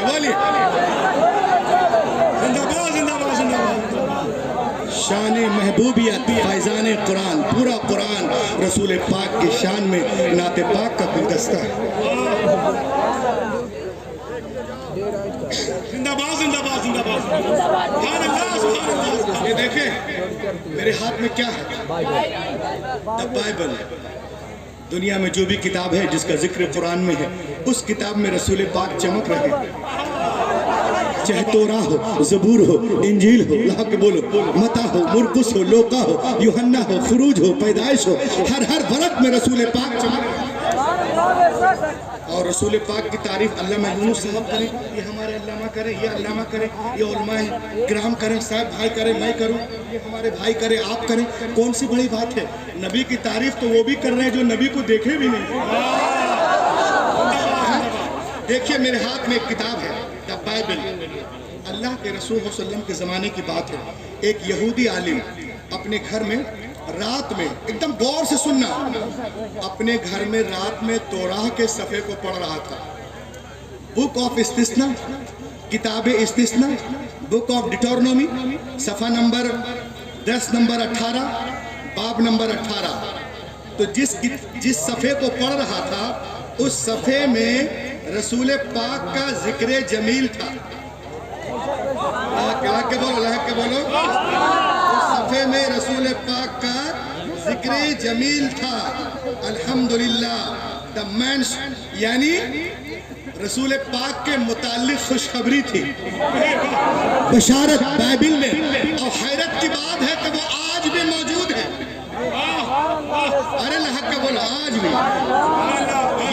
बोलिए जिंदाबाद जिंदाबाद जिंदाबाद। शान महबूबियत फैज़ान कुरान, पूरा कुरान रसूल पाक की शान में नाते पाक का गुलदस्ता है। जिंदाबाद जिंदाबाद जिंदाबाद। ये देखें मेरे हाथ में क्या है, द बाइबल। दुनिया में जो भी किताब है जिसका जिक्र कुरान में है, उस किताब में रसूल पाक चमक रहे हैं। चाहे तोरा हो, ज़बूर हो, इंजील हो, अल्लाह के बोलो, मता हो, मुरकुस हो, लोका हो, यूहन्ना हो, खुरूज हो, पैदाइश हो, हर वरक में रसूल पाक चमक रहे। और रसूल पाक की तारीफ अल्लामा यूनुस साहब करें, ये हमारे अल्लामा करें, ये अल्लामा करें, ये उलमा किराम करें, साहब भाई करें, मैं करूं, ये हमारे भाई करें, आप करें, कौन सी बड़ी बात है। नबी की तारीफ तो वो भी कर रहे हैं जो नबी को देखे भी नहीं। देखिए मेरे हाथ में एक किताब है, द बाइबल। अल्लाह के रसूल सल्लल्लाहु अलैहि वसल्लम के ज़माने की बात है। एक यहूदी आलिम अपने घर में रात में, एकदम गौर से सुनना, अपने घर में रात में तोराह के सफ़े को पढ़ रहा था। बुक ऑफ इस्तिस्ना, किताब इस्तिस्ना, बुक ऑफ डिटोरनोमी, सफ़ा नंबर 10 नंबर 18, बाब नंबर 18। तो जिस सफ़े को पढ़ रहा था, उस सफ़े में रसूल पाक का जिक्र जमील था। के बोलो। उस सफ़े में रसूल पाक का जिक्र जमील था। अल्हम्दुलिल्लाह, द मैंस, यानी रसूल पाक के मुताल्लिक़ खुशखबरी थी, बशारत बाइबिल में। और हैरत की बात है कि वो आज भी मौजूद है। अरे लहक का बोलो, आज भी।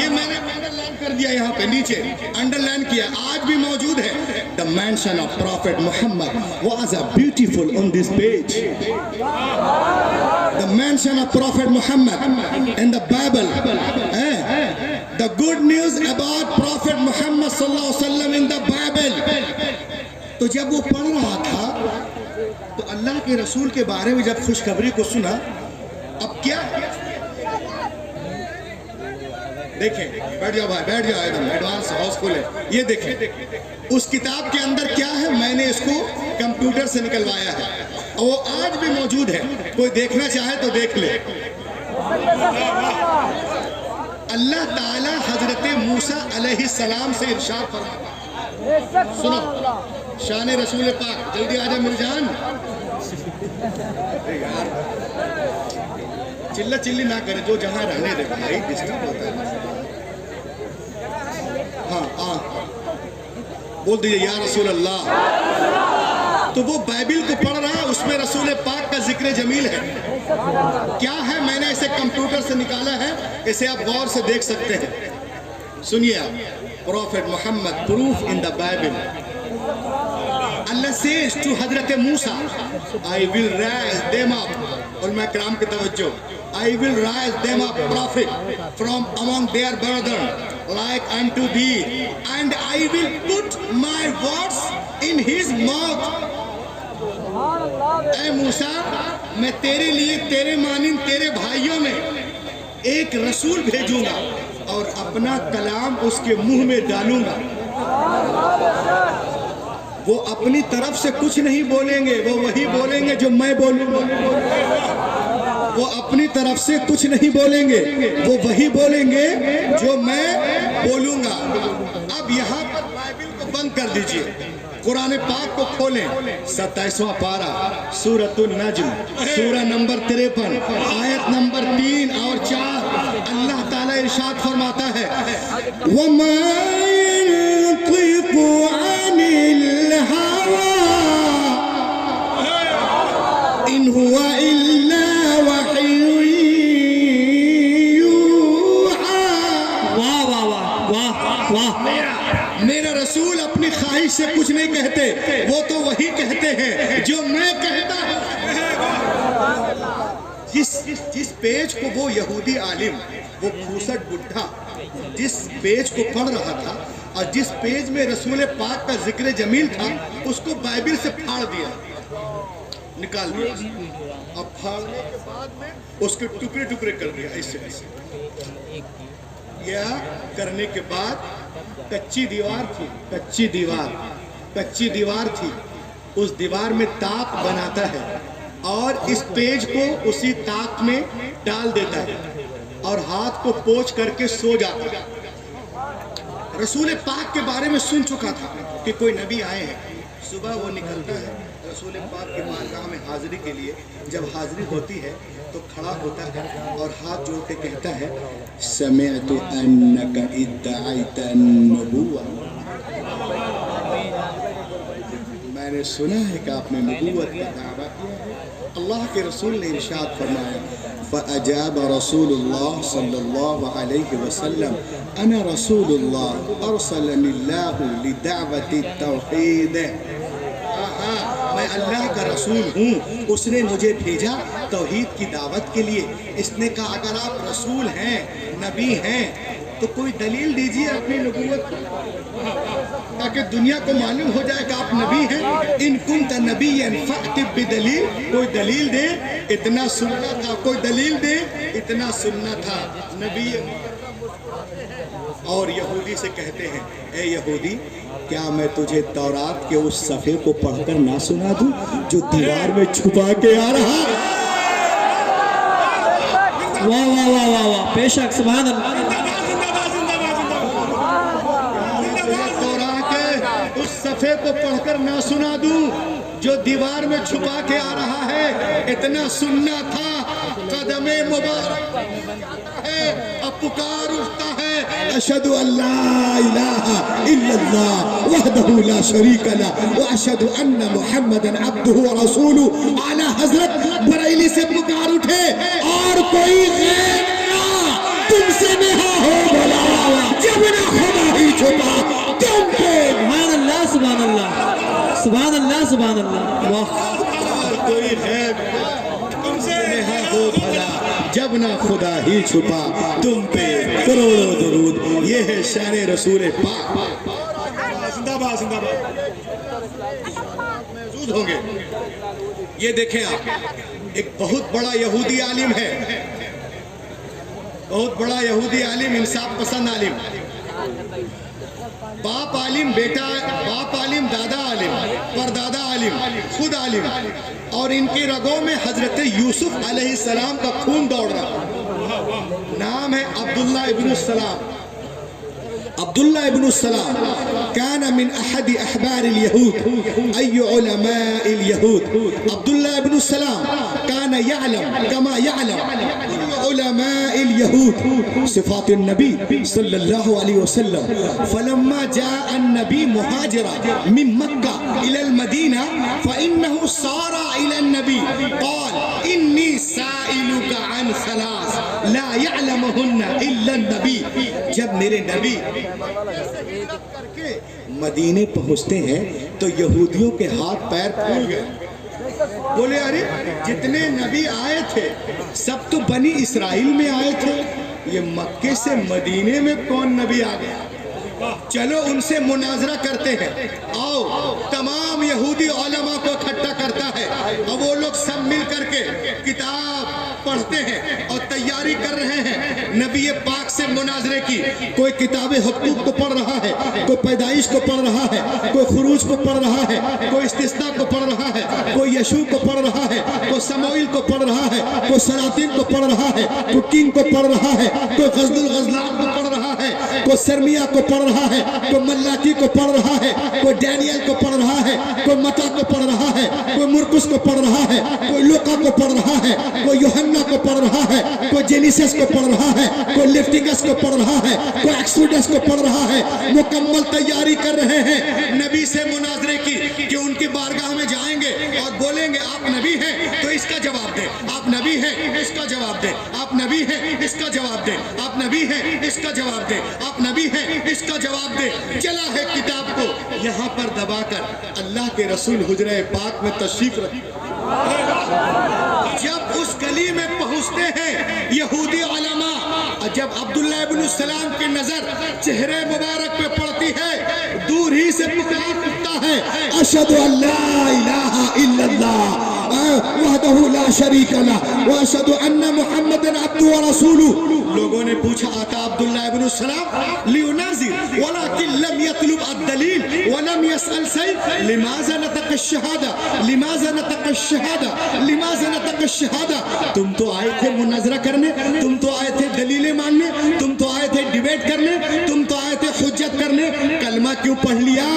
ये मैंने अंडरलाइन कर दिया, यहाँ पे नीचे अंडरलाइन किया, आज भी मौजूद है। The mention of Prophet Muhammad was a beautiful on this page. The mention of Prophet Muhammad in the Bible. The good news about Prophet Muhammad sallallahu alaihi wasallam in the Bible. तो जब वो पढ़ रहा था तो अल्लाह के रसूल के बारे में जब खुशखबरी को सुना, अब क्या देखें, बैठ जाओ भाई, बैठ जाओ, एकदम एडवांस हाउसफुल है। ये देखें उस किताब के अंदर क्या है, मैंने इसको कंप्यूटर से निकलवाया है और वो आज भी मौजूद है। कोई देखना चाहे तो देख ले। अल्लाह ताला हजरत मूसा अलैहिस्सलाम से इरशाद फरमाता, सुनो शान रसूल पाक, जल्दी आजा मिर्जान। चिल्ला चिल्ली ना करे, जो जहां रहने दे भाई, डिस्टर्ब होता है। हाँ बोल दीजिए या रसूल अल्लाह। तो वो बाइबिल को पढ़ रहा है, उसमें रसूल पाक का जिक्र जमील है। क्या है, मैंने इसे कंप्यूटर से निकाला है, इसे आप गौर से देख सकते हैं। सुनिए आप, prophet Muhammad proof in the Bible. Allah says to हजरत मूसा, I will raise them up, उलमा किराम की तवज्जो, I will rise them up prophet from among their brethren like unto thee, and I will put my words in his mouth. ऐ मूसा, मैं तेरे लिए, तेरे मानिंद, तेरे भाइयों में एक रसूल भेजूंगा और अपना कलाम उसके मुंह में डालूंगा। वो अपनी तरफ से कुछ नहीं बोलेंगे, वो वही बोलेंगे जो मैं बोलूंगा। वो अपनी तरफ से कुछ नहीं बोलेंगे, वो वही बोलेंगे जो मैं बोलूंगा। अब यहाँ पर बाइबिल को बंद कर दीजिए, कुरान पाक को खोलें, 27वां पारा, सूरतुन नज्म, सूरा नंबर 53, आयत नंबर 3 और 4। अल्लाह ताला इरशाद फरमाता है, वमा यंतिकु अनिल हवा इन हुवा इल्ला मेरा रसूल अपनी ख्वाहिश से कुछ नहीं कहते, वो तो वही कहते हैं जो मैं कहता हूं। जिस पेज को वो यहूदी आलिम, वो खूसट बुढ़ा जिस पेज को पढ़ रहा था और जिस पेज में रसूल पाक का जिक्र जमील था, उसको बाइबिल से फाड़ दिया, निकाल दिया। अब फाड़ने के बाद में उसके टुकड़े टुकड़े कर दिया, ऐसे या करने के बाद कच्ची दीवार थी, कच्ची दीवार थी। उस दीवार में ताक बनाता है और इस पेज को उसी ताक में डाल देता है और हाथ को पोंछ करके सो जाता है। रसूल पाक के बारे में सुन चुका था कि कोई नबी आए हैं। सुबह वो निकलता है रसूल पाक के बारगाह में हाजिरी के लिए। जब हाजिरी होती है तो खड़ा होता है और हाथ जोड़ के कहता है, समिअतु अन्नका इद्दअयत अन्नुबुव्वा, मैंने सुना है कि आपने नबूवत का दावा किया है। अल्लाह के रसूल ने इरशाद फरमाया, फ़अजाब रसूलुल्लाह सल्लल्लाहु अलैहि वसल्लम अना रसूलुल्लाह अरसलनिल्लाहु लिदावति तौहीद, मैं अल्लाह का रसूल हूँ, उसने मुझे भेजा तौहीद की दावत के लिए। इसने कहा अगर आप रसूल हैं, नबी हैं, तो कोई दलील दीजिए अपनी नबूवत ताकि दुनिया को मालूम हो जाए कि आप नबी हैं। इन कुंत नबिय्यन फअतिब बिदलील, कोई दलील दे, इतना सुनना था, कोई दलील दे, इतना सुनना था। नबी और यहूदी से कहते हैं, ए यहूदी, क्या मैं तुझे तौरात के उस सफ़े को पढ़कर ना सुना दूं जो दीवार में छुपा के आ रहा? वाह वाह वाह वाह वाह, बेशक, सुभान अल्लाह। सफ़े को पढ़कर ना सुना दूं जो दीवार में छुपा के आ रहा है, इतना सुनना था। कदमे मुबारक है, अब पुकार उठता है, अशहदु अल्ला इलाहा इल्लल्लाह वहदहु ला शरीक लह व अशहदु अन्न मुहम्मदन अब्दुहु व रसूलुहु। आला हजरत बरेली से पुकार उठे, और कोई गैर ना तुमसे नेहा हो भला, जब ना खुदा ही छुपा तुम पे। सुभान अल्लाह, सुभान अल्लाह, सुभान अल्लाह। वाह, कोई गैब तुमसे नेहा हो भला, जब ना खुदा ही छुपा तुम पे करोड़ों दुरूद। ये है शान रसूल पाक। जिंदाबाद जिंदाबाद। मौजूद होंगे। ये देखें आप, एक बहुत बड़ा यहूदी आलिम है, बहुत बड़ा यहूदी आलिम, इंसाफ पसंद आलिम। बाप आलिम, बेटा, बाप आलिम, दादा आलिम, परदादा आलिम, खुद आलिम, और इनकी रगों में हजरत यूसुफ अलैहिस्सलाम का खून दौड़ रहा। नाम है अब्दुल्ला इब्न सलाम। अब्दुल्ला इब्न सलाम कान मिन अहद अहबार यहूद अय उलमाए यहूद। अब्दुल्ला इब्न सलाम कान यअलम कमा यअलम उलमाए यहूद सिफात नबी सल्लल्लाहु अलैहि वसल्लम। फलम्मा जाअ नबी मुहाजिरा मिन मक्का इला मदीना फइन्नहु सारा इला नबी क़ाल इन्नी साइलुका अन सलास ला यअलमुहुन्ना इल्ला नबी। जब मेरे नबी करके मदीने पहुंचते हैं तो यहूदियों के हाथ पैर फूल गए। बोले अरे जितने नबी आए थे सब तो बनी इस्राइल में आए थे, ये मक्के से मदीने में कौन नबी आ गया? चलो उनसे मुनाजरा करते हैं। आओ, तमाम यहूदी उलमा को इकट्ठा करता है और वो लोग सब मिल करके किताब पढ़ते हैं और तैयारी कर रहे हैं नबी पाक से मुनाजरे की। कोई किताबे हुकूक को पढ़ रहा है, कोई पैदाइश को पढ़ रहा है, कोई खुरूज को पढ़ रहा है, कोई इस्तिस्ना को पढ़ रहा है, कोई यशू को पढ़ रहा है, कोई समोइल को पढ़ रहा है, कोई सलातीन को पढ़ रहा है, कोई किंग को पढ़ रहा है, कोई गजलुल गजलान को पढ़ रहा है, कोई सरमिया को पढ़ रहा है, कोई मल्लाकी को पढ़ रहा है, कोई डैनियल को पढ़ रहा है, कोई मता को पढ़ रहा है, कोई मुरकुस को पढ़ रहा है, कोई लूका को पढ़ रहा है, कोई यूहन्ना को पढ़ रहा है, कोई जेनेसिस को पढ़ रहा है, कोई लेविटिकस को पढ़ रहा है, कोई एक्सोडस को पढ़ रहा है। मुकम्मल तैयारी कर रहे हैं नबी से मुनाजरे की कि उनकी बारगाह में जाएंगे और बोलेंगे आप नबी हैं तो इसका जवाब दे, आप नबी हैं इसका जवाब दे, आप नबी हैं इसका जवाब दे, आप नबी हैं इसका जवाब दे, आप नबी हैं इसका जवाब दे। चला है किताब को यहाँ पर दबाकर अल्लाह के रसूल हुजरे पाक में तशरीफ रखे। जब उस गली में पहुंचते हैं यहूदी उलमा, जब अब्दुल्ला इब्न सलाम की नजर चेहरे मुबारक पे पड़ती है, दूर ही से पुकार उठता है, अशहदु अल्ला इलाहा इल्लल्लाह वहदहु ला शरीका लह व अशहदु अन्ना मुहम्मदन अब्दुहु व रसूलुहु। लोगों ने पूछा आका अब्दुल्लाह इब्न सलाम लियुनाज़िर वलाकिन लम यतलुब अद-दलील व लम यसअल सैफ लिमाज़ा नतक़ अश-शहादा लिमाज़ा नतक़ अश-शहादा लिमाज़ा नतक़ अश-शहादा। तुम तो आए थे मुनाज़रा करने, तुम तो आए थे दलीलें मांगने, तुम तो आए थे डिबेट करने, तुम तो आए थे हुज्जत करने, कलमा क्यों पढ़ लिया,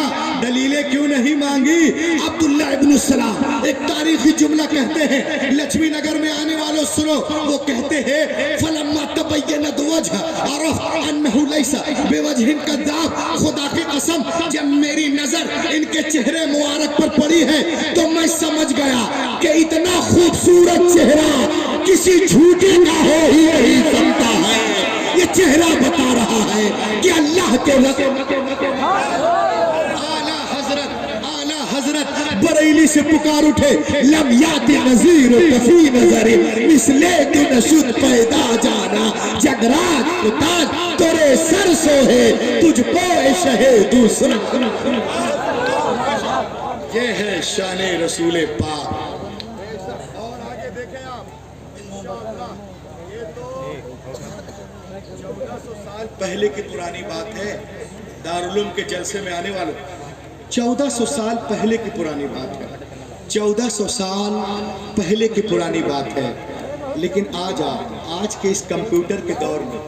दलीलें क्यों नहीं मांगी? अब्दुल्लाह इब्न सलाम एक तारीखी जुमला कहते हैं, लक्ष्मी नगर में आने वालों सुनो, वो कहते हैं फलम्मा तबय्यनत वजह अरफ़ अन्नहु लैसा बिवजहिन कज़्ज़ाब। खुदा की कसम जब मेरी नजर इनके चेहरे मुबारक पर पड़ी है तो मैं समझ गया कि इतना खूबसूरत चेहरा किसी झूठे का हो ही नहीं सकता है। ये चेहरा बता रहा है कि अल्लाह के आला हजरत बरेली से पुकार उठे, लम याति नज़ीर कफी नज़र मिसले तू नशुद पैदा जाना जगरात कुताज तेरे सर सोहे तुझको शहे दूसरा। ये है शान रसूल पाक। और आगे देखें आप, इंशाअल्लाह ये तो 1400 साल पहले की पुरानी बात है। दारुल उलूम के जलसे में आने वालों 1400 साल पहले की पुरानी बात है, 1400 साल पहले की पुरानी बात है। लेकिन आज के इस कंप्यूटर के दौर में,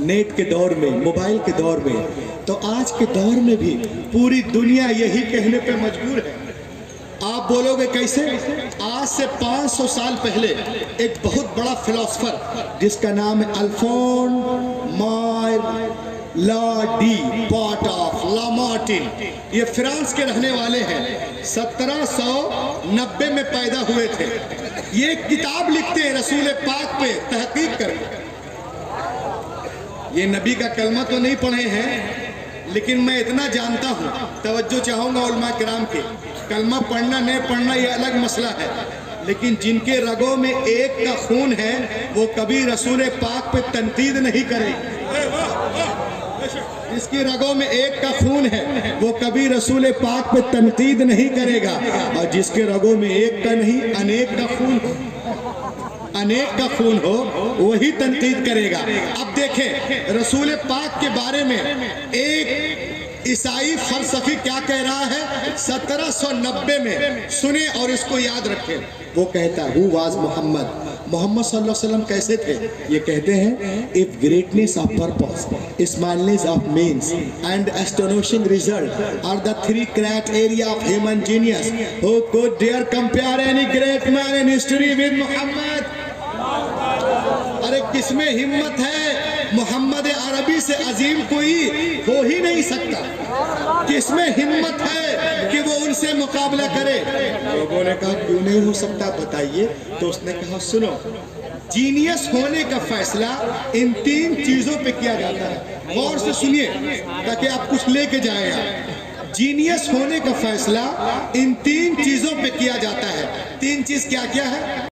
नेट के दौर में, मोबाइल के दौर में, तो आज के दौर में भी पूरी दुनिया यही कहने पे मजबूर है। आप बोलोगे कैसे? आज से 500 साल पहले एक बहुत बड़ा फिलोसफर जिसका नाम है अल्फोंस मायर ला डी पॉट ऑफ लामार्टिन, ये फ्रांस के रहने वाले हैं, 1790 में पैदा हुए थे। ये एक किताब लिखते हैं रसूल पाक पे तहकीक करके। ये नबी का कलमा तो नहीं पढ़े हैं, लेकिन मैं इतना जानता हूँ, तवज्जो चाहूँगा उलमा किराम के, कलमा पढ़ना नहीं पढ़ना ये अलग मसला है, लेकिन जिनके रगों में एक का खून है वो कभी रसूल पाक पे तनकीद नहीं करेगी। जिसकी रगों में एक का खून है वो कभी रसूल पाक पे तनकीद नहीं करेगा, और जिसके रगों में एक का नहीं अनेक का खून हो वही तनकीद करेगा। अब देखें रसूल पाक के बारे में एक ईसाई फलसफी क्या कह रहा है 1790 में, सुने और इसको याद रखें। वो कहता है हु वाज मोहम्मद सल्लल्लाहु अलैहि वसल्लम कैसे थे? ये कहते हैं if greatness of purpose, smallness of means and astonishing result are the three great area of human genius, who could dare compare any great man in history with Muhammad. अरे किसमें हिम्मत है? मोहम्मद अरबी से अजीम कोई हो ही नहीं सकता। किसमें हिम्मत है कि वो उनसे मुकाबला करे? लोगों ने कहा क्यों नहीं हो सकता बताइए? तो उसने कहा सुनो, जीनियस होने का फैसला इन 3 चीजों पे किया जाता है। गौर से सुनिए ताकि आप कुछ लेके जाएं। जीनियस होने का फैसला इन 3 चीजों पे किया जाता है। 3 चीज क्या क्या है?